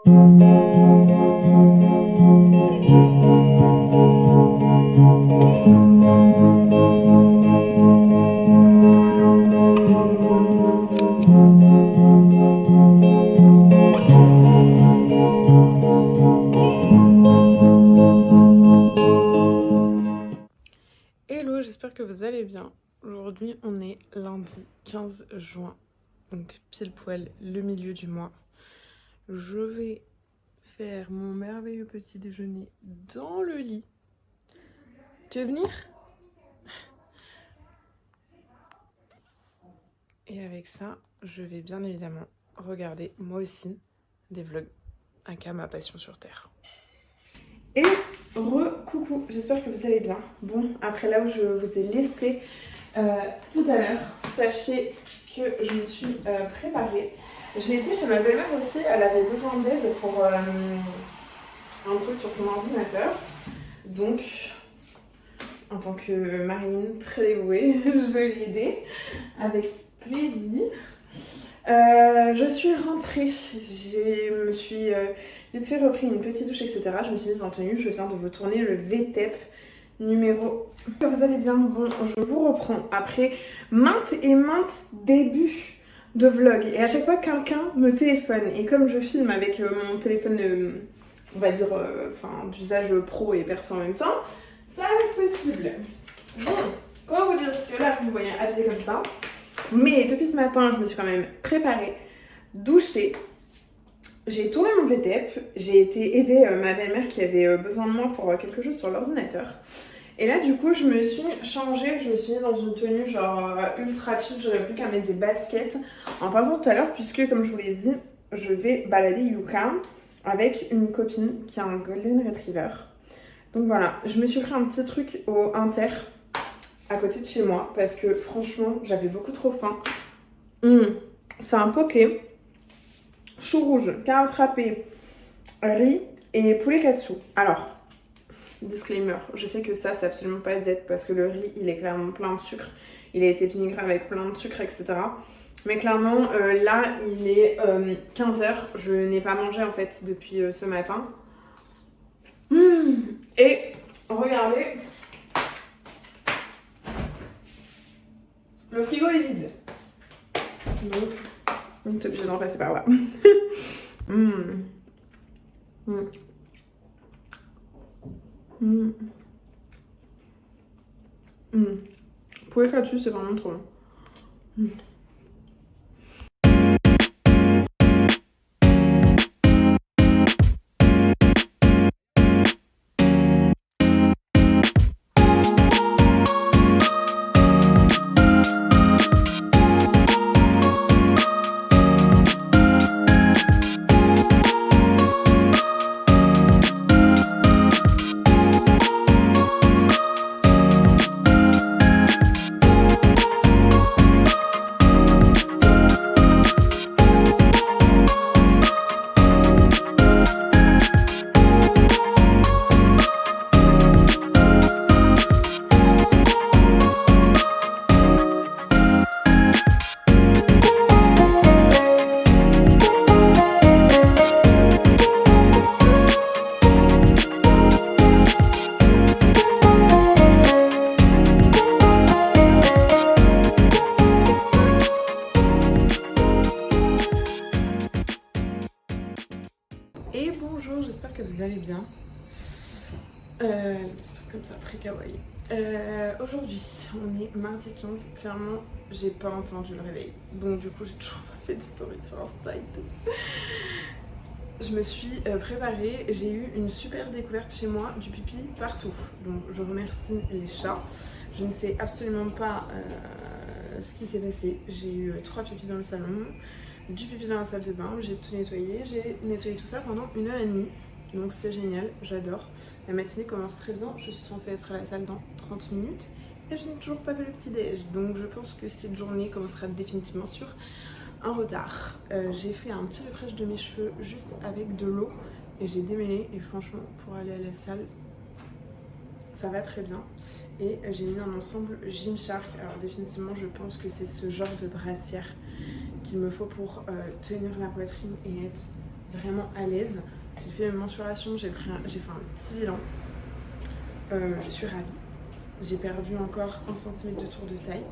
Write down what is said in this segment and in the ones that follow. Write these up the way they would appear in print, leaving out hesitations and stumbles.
Hello, j'espère que vous allez bien. Aujourd'hui, on est lundi 15 juin, donc pile poil le milieu du mois. Je vais faire mon merveilleux petit déjeuner dans le lit. Tu veux venir? Et avec ça, je vais bien évidemment regarder moi aussi des vlogs, aka ma passion sur Terre. Et coucou, j'espère que vous allez bien. Bon, après là où je vous ai laissé tout à l'heure, sachez que je me suis préparée. J'ai été chez ma belle-mère aussi, elle avait besoin d'aide pour un truc sur son ordinateur. Donc, en tant que Marilyn très dévouée, je vais l'aider avec plaisir. Je suis rentrée, je me suis vite fait repris une petite douche, etc. Je me suis mise en tenue, je viens de vous tourner le VTEP numéro. Vous allez bien? Bon, je vous reprends après maintes et maintes débuts de vlog. Et à chaque fois, quelqu'un me téléphone. Et comme je filme avec mon téléphone, on va dire, d'usage pro et perso en même temps, ça va être possible. Bon, comment vous dire que là, vous me voyez habillée comme ça. Mais depuis ce matin, je me suis quand même préparée, douchée. J'ai tourné mon VTEP, j'ai été aider ma belle-mère qui avait besoin de moi pour quelque chose sur l'ordinateur. Et là, du coup, je me suis changée, je me suis mise dans une tenue genre ultra chill, j'aurais plus qu'à mettre des baskets en partant tout à l'heure, puisque comme je vous l'ai dit, je vais balader Yuka avec une copine qui a un Golden Retriever. Donc voilà, je me suis pris un petit truc au Inter à côté de chez moi parce que franchement, j'avais beaucoup trop faim. C'est un poké, chou rouge, carotte râpée, riz et poulet katsu. Alors, disclaimer, je sais que ça, c'est absolument pas diète parce que le riz, il est clairement plein de sucre. Il a été vinaigré avec plein de sucre, etc. Mais clairement, là, il est 15h. Je n'ai pas mangé, en fait, depuis ce matin. Et regardez, le frigo est vide. Donc, on est obligé d'en passer par là. Poulet katsu, c'est vraiment trop bon. Et bonjour, j'espère que vous allez bien. Petit truc comme ça, très kawaii. Aujourd'hui, on est mardi 15. Clairement, j'ai pas entendu le réveil. Donc, du coup, j'ai toujours pas fait de story sur Insta et tout. Je me suis préparée. J'ai eu une super découverte chez moi, du pipi partout. Donc, je remercie les chats. Je ne sais absolument pas ce qui s'est passé. J'ai eu 3 pipis dans le salon, du pipi dans la salle de bain. J'ai tout nettoyé. J'ai nettoyé tout ça pendant 1h30. Donc c'est génial, j'adore. La matinée commence très bien, je suis censée être à la salle dans 30 minutes et je n'ai toujours pas fait le petit déj. Donc je pense que cette journée commencera définitivement sur un retard. J'ai fait un petit refresh de mes cheveux juste avec de l'eau et j'ai démêlé et franchement pour aller à la salle ça va très bien. Et j'ai mis un ensemble Gymshark. Alors définitivement je pense que c'est ce genre de brassière qu'il me faut pour tenir la poitrine et être vraiment à l'aise. J'ai fait une mensuration, j'ai fait un petit bilan. Je suis ravie. J'ai perdu encore 1 cm de tour de taille.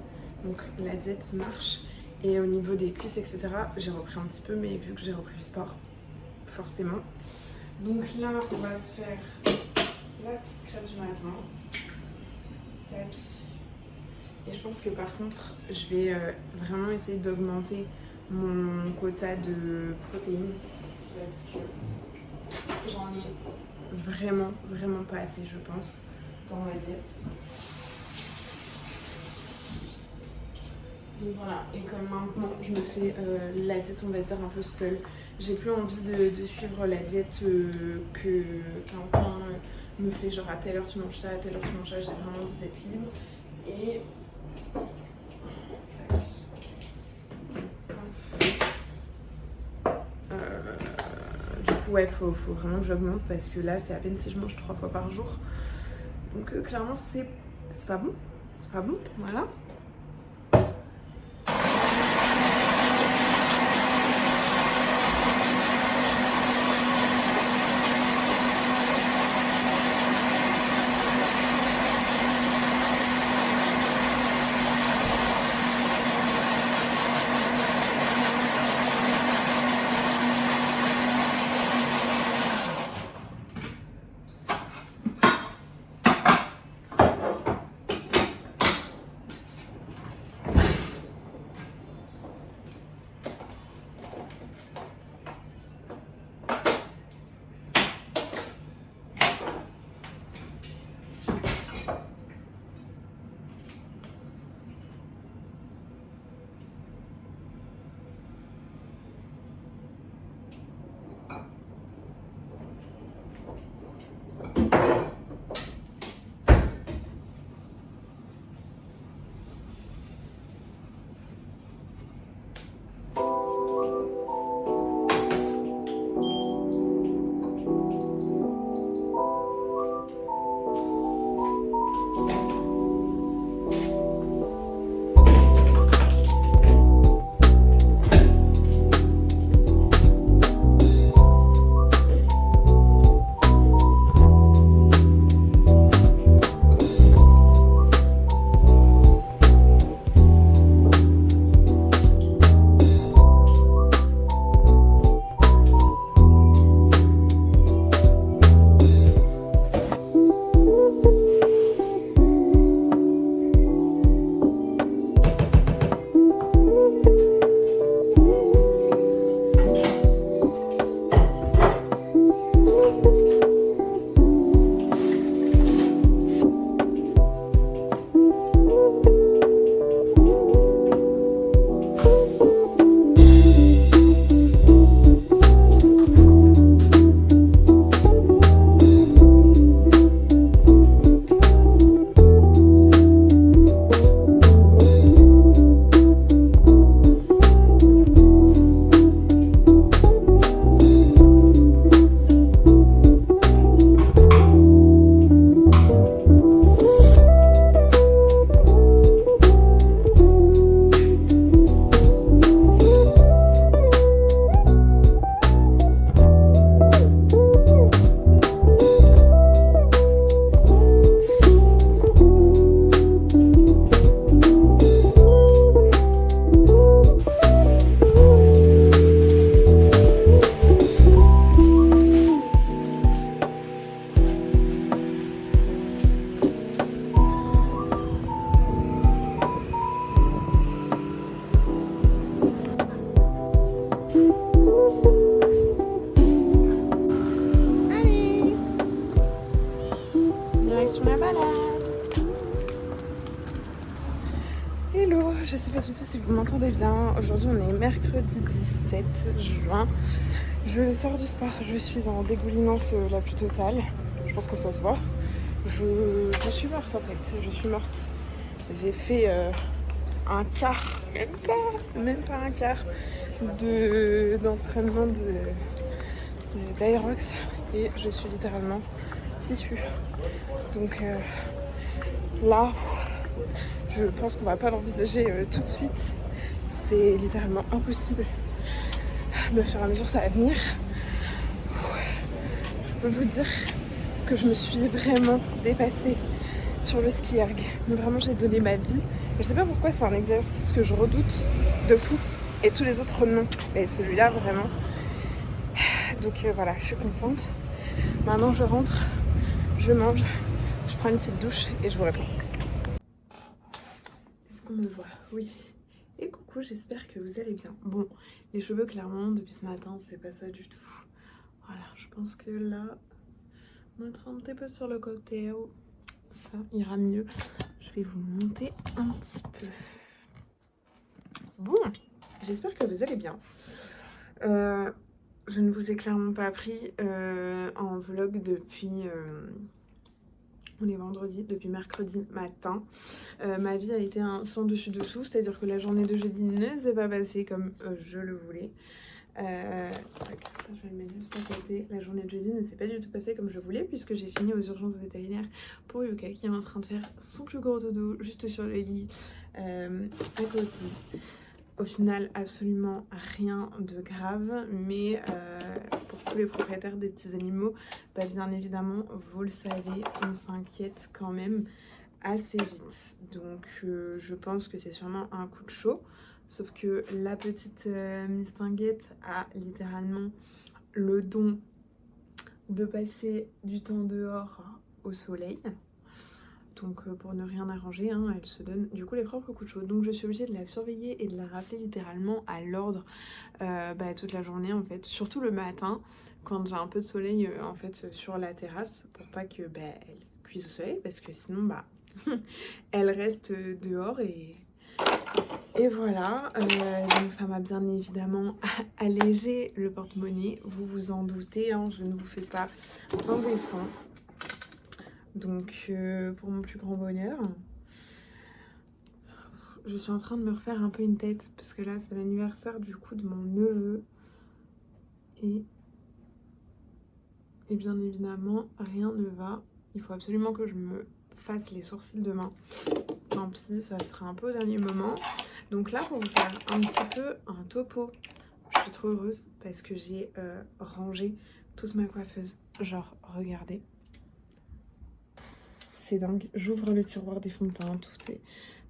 Donc la diète marche. Et au niveau des cuisses, etc., j'ai repris un petit peu, mais vu que j'ai repris le sport, forcément. Donc là, on va se faire la petite crêpe du matin. Tac. Et je pense que par contre, je vais vraiment essayer d'augmenter mon quota de protéines. Parce que j'en ai vraiment pas assez, je pense, dans ma diète. Donc voilà, et comme maintenant je me fais la diète, on va dire, un peu seule, j'ai plus envie de suivre la diète qu'un me fait, genre à telle heure tu manges ça, à telle heure tu manges ça. J'ai vraiment envie d'être libre. Et du coup, ouais, faut vraiment que j'augmente parce que là, c'est à peine si je mange 3 fois par jour. Donc clairement, c'est pas bon. C'est pas bon, voilà. Direction la balade. Hello, je sais pas du tout si vous m'entendez bien. Aujourd'hui on est mercredi 17 juin. Je sors du sport, je suis en dégoulinance la plus totale. Je pense que ça se voit. Je suis morte en fait, je suis morte. J'ai fait un quart, même pas un quart d'entraînement d'Aerox et je suis littéralement fichue. Donc là, je pense qu'on va pas l'envisager tout de suite. C'est littéralement impossible. Mais au fur et à mesure, ça va venir. peux vous dire que je me suis vraiment dépassée sur le ski erg. Mais vraiment, j'ai donné ma vie. Je sais pas pourquoi, c'est un exercice que je redoute de fou. Et tous les autres, non. Mais celui-là, vraiment. Donc voilà, je suis contente. Maintenant, je rentre, je mange, je prends une petite douche et je vous réponds. Est-ce qu'on me voit? Oui. Et coucou, j'espère que vous allez bien. Bon, les cheveux, clairement, depuis ce matin, c'est pas ça du tout. Voilà, je pense que là, mettre un petit peu sur le côté, ça ira mieux. Je vais vous monter un petit peu. Bon, j'espère que vous allez bien. Je ne vous ai clairement pas pris en vlog depuis... on est vendredi, depuis mercredi matin. Ma vie a été un sans dessus dessous, c'est-à-dire que la journée de jeudi ne s'est pas passée comme je le voulais. Ça, je vais le mettre juste à côté. La journée de jeudi ne s'est pas du tout passée comme je voulais, puisque j'ai fini aux urgences vétérinaires pour Yuka qui est en train de faire son plus gros dodo juste sur le lit à côté. Au final, absolument rien de grave, mais pour tous les propriétaires des petits animaux, bah bien évidemment, vous le savez, on s'inquiète quand même assez vite. Donc je pense que c'est sûrement un coup de chaud, sauf que la petite mistinguette a littéralement le don de passer du temps dehors au soleil. Donc pour ne rien arranger, hein, elle se donne du coup les propres coups de chaud. Donc je suis obligée de la surveiller et de la rappeler littéralement à l'ordre toute la journée en fait. Surtout le matin, quand j'ai un peu de soleil en fait sur la terrasse, pour pas que elle cuise au soleil, parce que sinon elle reste dehors et voilà. Donc ça m'a bien évidemment allégé le porte-monnaie. Vous vous en doutez, hein, je ne vous fais pas un dessin. Donc pour mon plus grand bonheur, je suis en train de me refaire un peu une tête parce que là c'est l'anniversaire du coup de mon neveu et bien évidemment rien ne va. Il faut absolument que je me fasse les sourcils demain. Tant pis, ça sera un peu au dernier moment. Donc là pour vous faire un petit peu un topo, je suis trop heureuse parce que j'ai rangé toute ma coiffeuse. Genre regardez. C'est dingue, j'ouvre le tiroir des fonds de teint,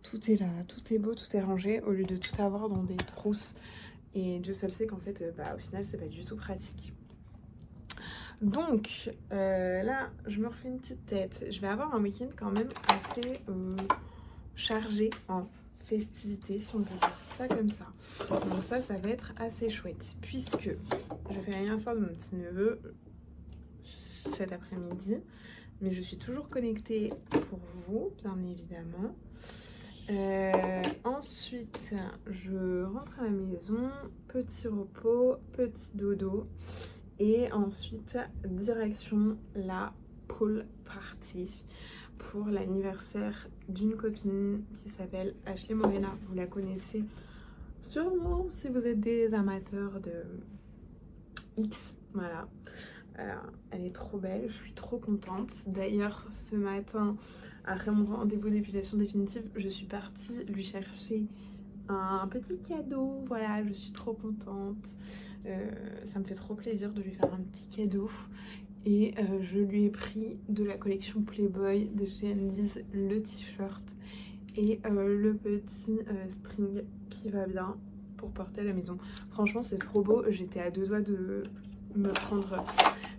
tout est là, tout est beau, tout est rangé, au lieu de tout avoir dans des trousses. Et Dieu seul sait qu'en fait, au final, c'est pas du tout pratique. Donc, là, je me refais une petite tête. Je vais avoir un week-end quand même assez chargé en festivités, si on peut dire ça comme ça. Donc ça va être assez chouette, puisque je fais l'anniversaire de mon petit neveu cet après-midi. Mais je suis toujours connectée pour vous, bien évidemment. Ensuite, je rentre à la maison, petit repos, petit dodo. Et ensuite, direction la pool party pour l'anniversaire d'une copine qui s'appelle Ashley Morena. Vous la connaissez sûrement si vous êtes des amateurs de X, voilà. Elle est trop belle, je suis trop contente. D'ailleurs, ce matin, après mon rendez-vous d'épilation définitive, je suis partie lui chercher un petit cadeau. Voilà, je suis trop contente. Ça me fait trop plaisir de lui faire un petit cadeau. Et je lui ai pris de la collection Playboy de chez Andy's le t-shirt et le petit string qui va bien pour porter à la maison. Franchement, c'est trop beau. J'étais à deux doigts de me prendre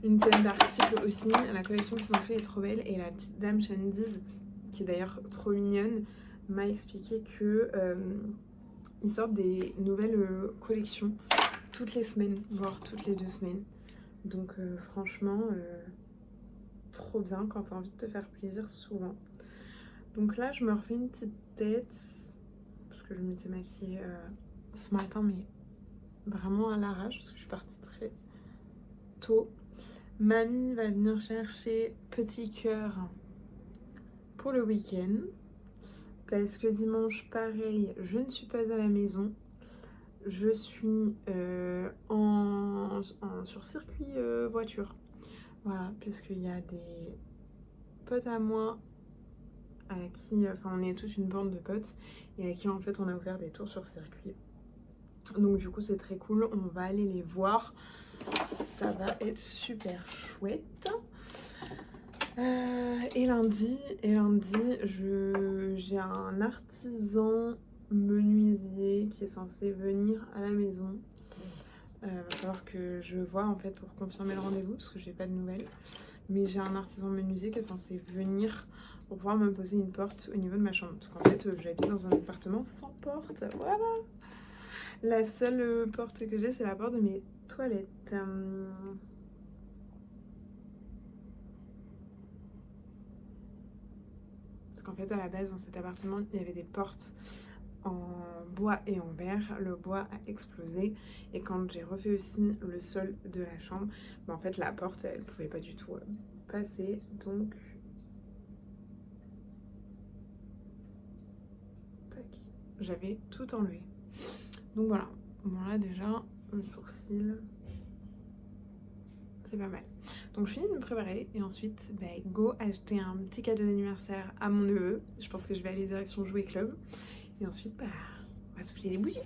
une tonne d'articles aussi. La collection qu'ils ont fait est trop belle. Et la petite dame chez Andy's, qui est d'ailleurs trop mignonne, m'a expliqué que ils sortent des nouvelles collections toutes les semaines, voire toutes les 2 semaines. Donc franchement, trop bien quand t'as envie de te faire plaisir souvent. Donc là, je me refais une petite tête, parce que je m'étais maquillée ce matin, mais vraiment à l'arrache, parce que je suis partie très tôt. Mamie va venir chercher petit cœur pour le week-end, parce que dimanche, pareil, je ne suis pas à la maison. Je suis sur circuit voiture. Voilà, puisqu'il y a des potes à moi à qui, enfin on est tous une bande de potes et à qui en fait on a ouvert des tours sur circuit. Donc du coup c'est très cool, on va aller les voir. ça va être super chouette. Et lundi, j'ai un artisan menuisier qui est censé venir à la maison. Va falloir que je vois en fait pour confirmer le rendez-vous parce que j'ai pas de nouvelles. Mais j'ai un artisan menuisier qui est censé venir pour pouvoir me poser une porte au niveau de ma chambre. Parce qu'en fait, j'habite dans un appartement sans porte. Voilà. La seule porte que j'ai, c'est la porte de mes toilettes. Parce qu'en fait, à la base, dans cet appartement, il y avait des portes en bois et en verre. Le bois a explosé. Et quand j'ai refait aussi le sol de la chambre, bah, en fait, la porte, elle pouvait pas du tout passer. Donc, tac, j'avais tout enlevé. Donc voilà. Bon, là, déjà, le sourcil, c'est pas mal. Donc je finis de me préparer et ensuite bah, go acheter un petit cadeau d'anniversaire à mon neveu. Je pense que je vais aller direction jouer club. Et ensuite bah, on va souffler les bougies.